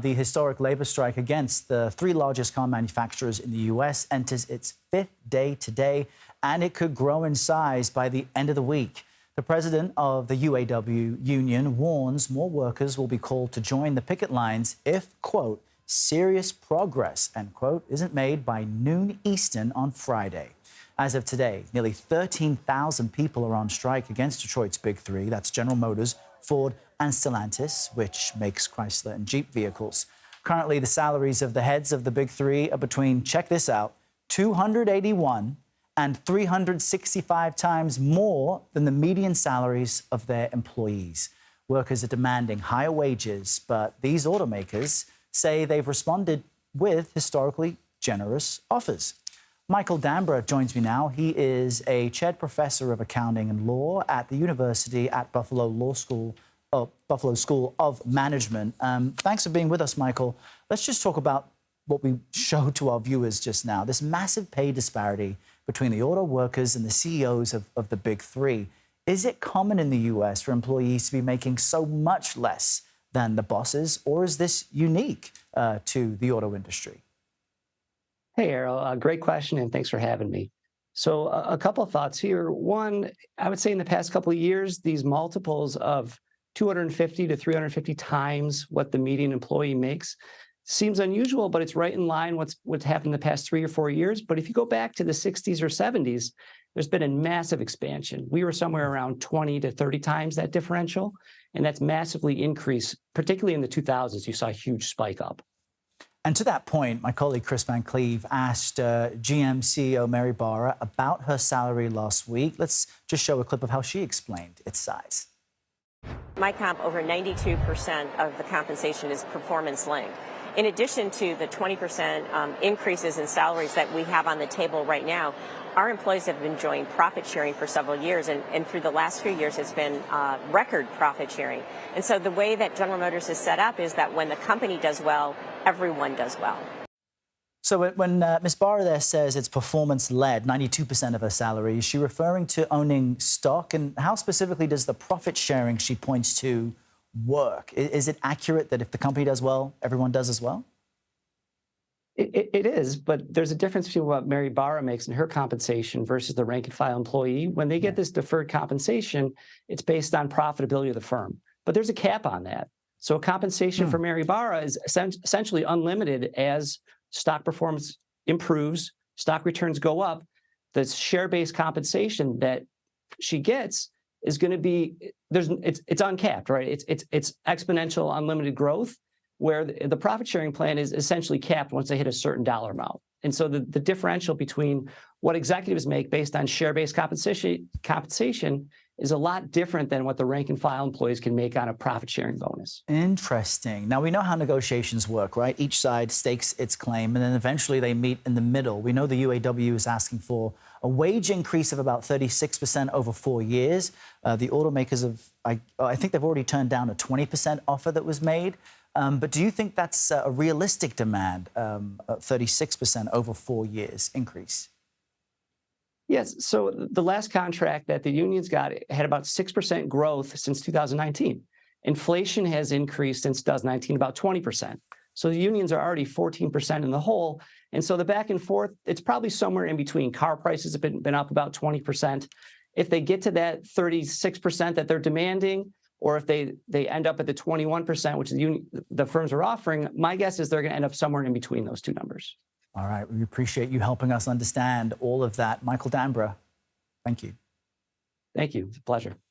The historic labor strike against the three largest car manufacturers in the U.S. enters its fifth day today, and it could grow in size by the end of the week. The president of the UAW union warns more workers will be called to join the picket lines if, quote, serious progress, end quote, isn't made by noon Eastern on Friday. As of today, nearly 13,000 people are on strike against Detroit's Big Three. That's General Motors, Ford, and Stellantis, which makes Chrysler and Jeep vehicles. Currently, the salaries of the heads of the Big Three are between, check this out, 281 and 365 times more than the median salaries of their employees. Workers are demanding higher wages, but these automakers say they've responded with historically generous offers. Michael Dambra joins me now. He is a Chad Professor of Accounting and Law at the University at Buffalo School of Management. Thanks for being with us, Michael. Let's just talk about what we showed to our viewers just now, this massive pay disparity between the auto workers and the CEOs of the Big Three. Is it common in the U.S. for employees to be making so much less than the bosses, or is this unique to the auto industry? Hey, Errol, great question, and thanks for having me. So a couple of thoughts here. One, I would say in the past couple of years, these multiples of 250 to 350 times what the median employee makes seems unusual, but it's right in line what's happened in the past 3 or 4 years. But if you go back to the 60s or 70s, there's been a massive expansion. We were somewhere around 20 to 30 times that differential, and that's massively increased, particularly in the 2000s. You saw a huge spike up. And to that point, my colleague Chris Van Cleve asked GM CEO Mary Barras about her salary last week. Let's just show a clip of how she explained its size. My comp, over 92% of the compensation is performance linked. In addition to the 20% increases in salaries that we have on the table right now, our employees have been enjoying profit sharing for several years, and through the last few years, it's been record profit sharing. And so the way that General Motors is set up is that when the company does well, everyone does well. So when Ms. Barra there says it's performance-led, 92% of her salary, is she referring to owning stock? And how specifically does the profit sharing she points to work? Is it accurate that if the company does well, everyone does as well? It is, but there's a difference between what Mary Barra makes in her compensation versus the rank-and-file employee. When they get this deferred compensation, it's based on profitability of the firm. But there's a cap on that. So compensation for Mary Barra is essentially unlimited as stock performance improves, stock returns go up. The share-based compensation that she gets is going to be, it's uncapped, right? It's exponential unlimited growth, where the profit sharing plan is essentially capped once they hit a certain dollar amount. And so the differential between what executives make based on share-based compensation is a lot different than what the rank and file employees can make on a profit sharing bonus. Interesting. Now, we know how negotiations work, right? Each side stakes its claim, and then eventually they meet in the middle. We know the UAW is asking for a wage increase of about 36% over 4 years. The automakers I think they've already turned down a 20% offer that was made. But do you think that's a realistic demand, 36% over 4 years increase? Yes. So the last contract that the unions got had about 6% growth since 2019. Inflation has increased since 2019 about 20%. So the unions are already 14% in the hole. And so the back and forth, it's probably somewhere in between. Car prices have been up about 20%. If they get to that 36% that they're demanding, or if they end up at the 21%, which the firms are offering, my guess is they're going to end up somewhere in between those two numbers. All right. We appreciate you helping us understand all of that. Michael Dambra, thank you. Thank you. It's a pleasure.